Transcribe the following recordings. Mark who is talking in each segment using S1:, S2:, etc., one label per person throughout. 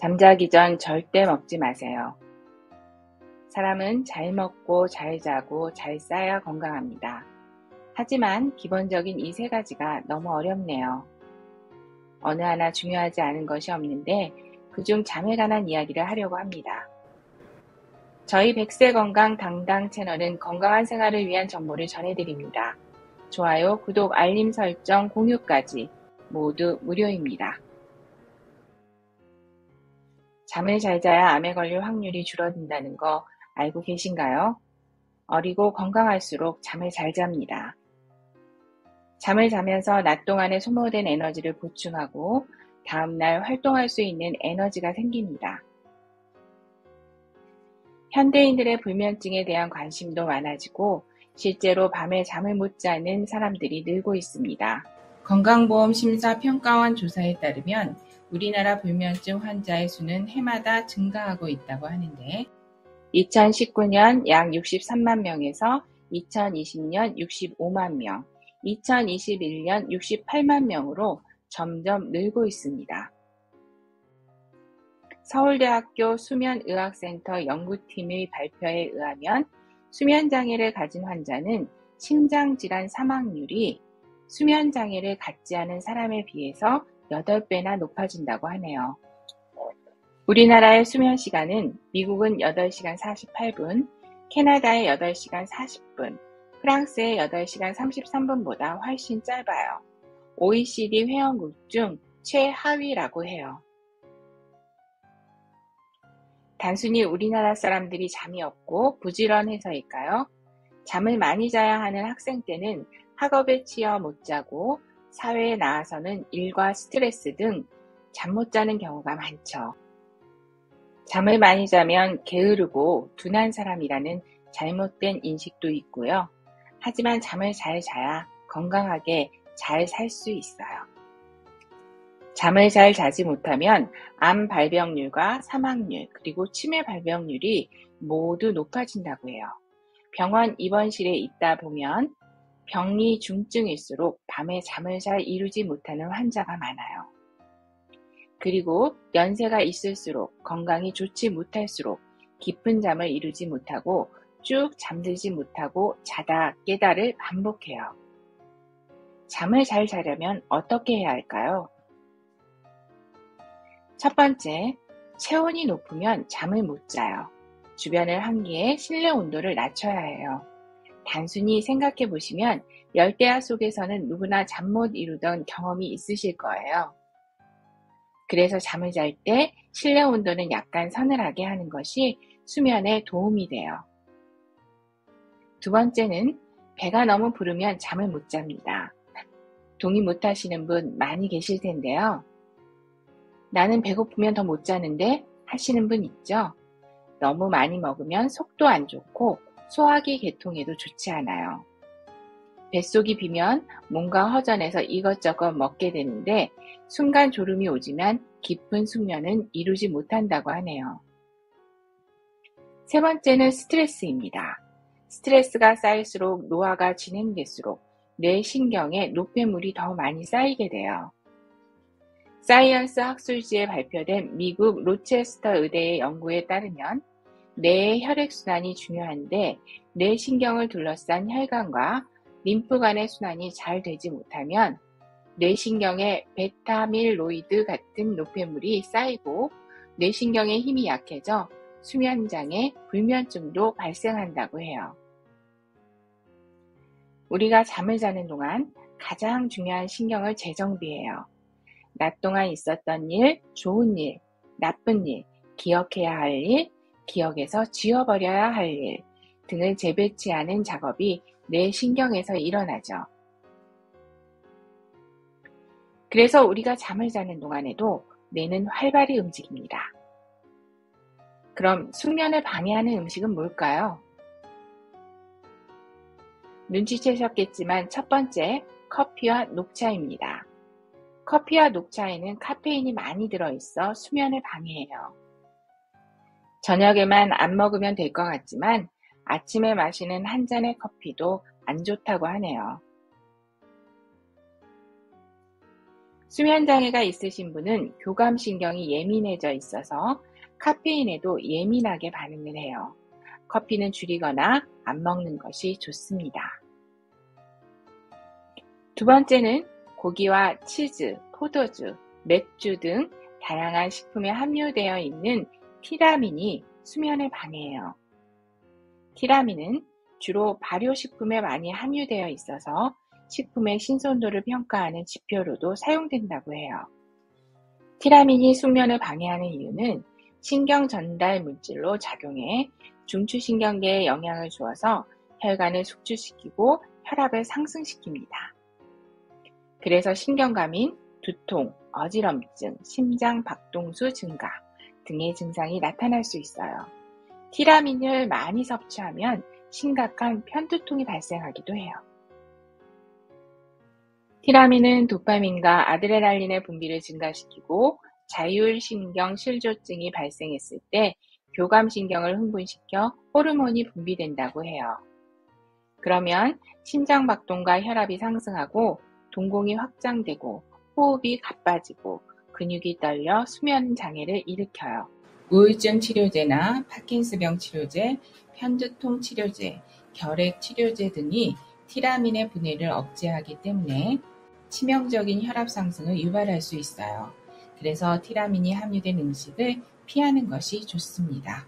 S1: 잠자기 전 절대 먹지 마세요. 사람은 잘 먹고 잘 자고 잘 싸야 건강합니다. 하지만 기본적인 이 세 가지가 너무 어렵네요. 어느 하나 중요하지 않은 것이 없는데 그중 잠에 관한 이야기를 하려고 합니다. 저희 백세건강 당당 채널은 건강한 생활을 위한 정보를 전해드립니다. 좋아요, 구독, 알림 설정, 공유까지 모두 무료입니다. 잠을 잘 자야 암에 걸릴 확률이 줄어든다는 거 알고 계신가요? 어리고 건강할수록 잠을 잘 잡니다. 잠을 자면서 낮 동안에 소모된 에너지를 보충하고 다음날 활동할 수 있는 에너지가 생깁니다. 현대인들의 불면증에 대한 관심도 많아지고 실제로 밤에 잠을 못 자는 사람들이 늘고 있습니다. 건강보험심사평가원 조사에 따르면 우리나라 불면증 환자의 수는 해마다 증가하고 있다고 하는데 2019년 약 63만 명에서 2020년 65만 명, 2021년 68만 명으로 점점 늘고 있습니다. 서울대학교 수면의학센터 연구팀의 발표에 의하면 수면장애를 가진 환자는 심장질환 사망률이 수면장애를 갖지 않은 사람에 비해서 8배나 높아진다고 하네요. 우리나라의 수면시간은 미국은 8시간 48분, 캐나다의 8시간 40분, 프랑스의 8시간 33분보다 훨씬 짧아요. OECD 회원국 중 최하위라고 해요. 단순히 우리나라 사람들이 잠이 없고 부지런해서일까요? 잠을 많이 자야 하는 학생 때는 학업에 치여 못 자고 사회에 나와서는 일과 스트레스 등 잠 못 자는 경우가 많죠. 잠을 많이 자면 게으르고 둔한 사람이라는 잘못된 인식도 있고요. 하지만 잠을 잘 자야 건강하게 잘 살 수 있어요. 잠을 잘 자지 못하면 암 발병률과 사망률 그리고 치매 발병률이 모두 높아진다고 해요. 병원 입원실에 있다 보면 병리 중증일수록 밤에 잠을 잘 이루지 못하는 환자가 많아요. 그리고 연세가 있을수록 건강이 좋지 못할수록 깊은 잠을 이루지 못하고 쭉 잠들지 못하고 자다 깨다를 반복해요. 잠을 잘 자려면 어떻게 해야 할까요? 첫 번째, 체온이 높으면 잠을 못 자요. 주변을 환기해 실내 온도를 낮춰야 해요. 단순히 생각해 보시면 열대야 속에서는 누구나 잠 못 이루던 경험이 있으실 거예요. 그래서 잠을 잘 때 실내 온도는 약간 서늘하게 하는 것이 수면에 도움이 돼요. 두 번째는 배가 너무 부르면 잠을 못 잡니다. 동의 못 하시는 분 많이 계실 텐데요. 나는 배고프면 더 못 자는데 하시는 분 있죠? 너무 많이 먹으면 속도 안 좋고 소화기 계통에도 좋지 않아요. 뱃속이 비면 뭔가 허전해서 이것저것 먹게 되는데 순간 졸음이 오지만 깊은 숙면은 이루지 못한다고 하네요. 세 번째는 스트레스입니다. 스트레스가 쌓일수록 노화가 진행될수록 뇌 신경에 노폐물이 더 많이 쌓이게 돼요. 사이언스 학술지에 발표된 미국 로체스터 의대의 연구에 따르면 뇌의 혈액순환이 중요한데 뇌신경을 둘러싼 혈관과 림프관의 순환이 잘 되지 못하면 뇌신경에 베타밀로이드 같은 노폐물이 쌓이고 뇌신경의 힘이 약해져 수면장애, 불면증도 발생한다고 해요. 우리가 잠을 자는 동안 가장 중요한 신경을 재정비해요. 낮 동안 있었던 일, 좋은 일, 나쁜 일, 기억해야 할 일, 기억에서 지워버려야 할 일 등을 재배치하는 작업이 뇌 신경에서 일어나죠. 그래서 우리가 잠을 자는 동안에도 뇌는 활발히 움직입니다. 그럼 숙면을 방해하는 음식은 뭘까요? 눈치채셨겠지만 첫 번째, 커피와 녹차입니다. 커피와 녹차에는 카페인이 많이 들어있어 수면을 방해해요. 저녁에만 안 먹으면 될 것 같지만 아침에 마시는 한 잔의 커피도 안 좋다고 하네요. 수면장애가 있으신 분은 교감신경이 예민해져 있어서 카페인에도 예민하게 반응을 해요. 커피는 줄이거나 안 먹는 것이 좋습니다. 두 번째는 고기와 치즈, 포도주, 맥주 등 다양한 식품에 함유되어 있는 티라민이 수면을 방해해요. 티라민은 주로 발효식품에 많이 함유되어 있어서 식품의 신선도를 평가하는 지표로도 사용된다고 해요. 티라민이 숙면을 방해하는 이유는 신경 전달 물질로 작용해 중추신경계에 영향을 주어서 혈관을 숙주시키고 혈압을 상승시킵니다. 그래서 신경감인, 두통, 어지럼증, 심장 박동수 증가 등의 증상이 나타날 수 있어요. 티라민을 많이 섭취하면 심각한 편두통이 발생하기도 해요. 티라민은 도파민과 아드레날린의 분비를 증가시키고 자율신경 실조증이 발생했을 때 교감신경을 흥분시켜 호르몬이 분비된다고 해요. 그러면 심장박동과 혈압이 상승하고 동공이 확장되고 호흡이 가빠지고 근육이 떨려 수면 장애를 일으켜요. 우울증 치료제나 파킨스병 치료제, 편두통 치료제, 결핵 치료제 등이 티라민의 분해를 억제하기 때문에 치명적인 혈압 상승을 유발할 수 있어요. 그래서 티라민이 함유된 음식을 피하는 것이 좋습니다.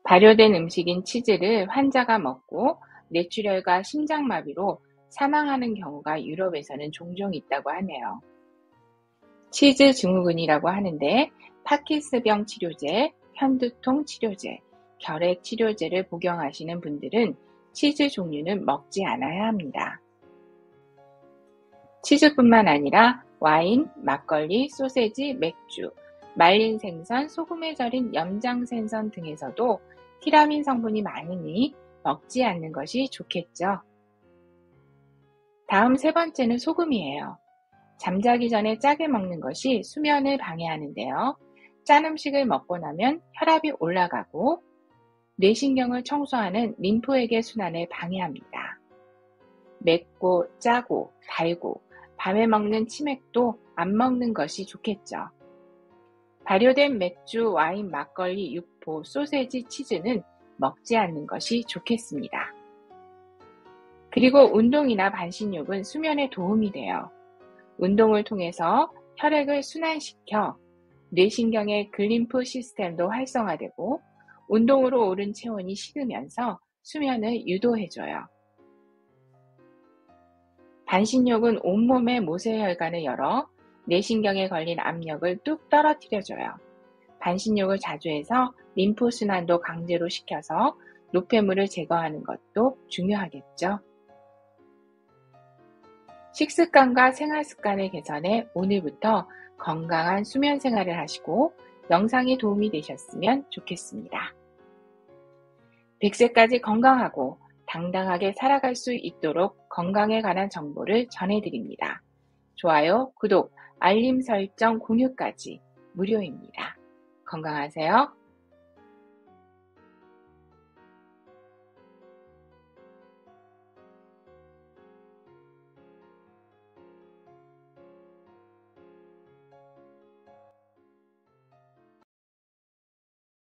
S1: 발효된 음식인 치즈를 환자가 먹고 뇌출혈과 심장마비로 사망하는 경우가 유럽에서는 종종 있다고 하네요. 치즈 증후군이라고 하는데 파킨스병 치료제, 편두통 치료제, 결핵 치료제를 복용하시는 분들은 치즈 종류는 먹지 않아야 합니다. 치즈뿐만 아니라 와인, 막걸리, 소세지, 맥주, 말린 생선, 소금에 절인 염장생선 등에서도 티라민 성분이 많으니 먹지 않는 것이 좋겠죠. 다음 세 번째는 소금이에요. 잠자기 전에 짜게 먹는 것이 수면을 방해하는데요. 짠 음식을 먹고 나면 혈압이 올라가고 뇌신경을 청소하는 림프액의 순환을 방해합니다. 맵고 짜고 달고 밤에 먹는 치맥도 안 먹는 것이 좋겠죠. 발효된 맥주, 와인, 막걸리, 육포, 소세지, 치즈는 먹지 않는 것이 좋겠습니다. 그리고 운동이나 반신욕은 수면에 도움이 돼요. 운동을 통해서 혈액을 순환시켜 뇌신경의 글림프 시스템도 활성화되고 운동으로 오른 체온이 식으면서 수면을 유도해줘요. 반신욕은 온몸의 모세혈관을 열어 뇌신경에 걸린 압력을 뚝 떨어뜨려줘요. 반신욕을 자주 해서 림프 순환도 강제로 시켜서 노폐물을 제거하는 것도 중요하겠죠. 식습관과 생활습관을 개선해 오늘부터 건강한 수면 생활을 하시고 영상이 도움이 되셨으면 좋겠습니다. 100세까지 건강하고 당당하게 살아갈 수 있도록 건강에 관한 정보를 전해드립니다. 좋아요, 구독, 알림 설정, 공유까지 무료입니다. 건강하세요.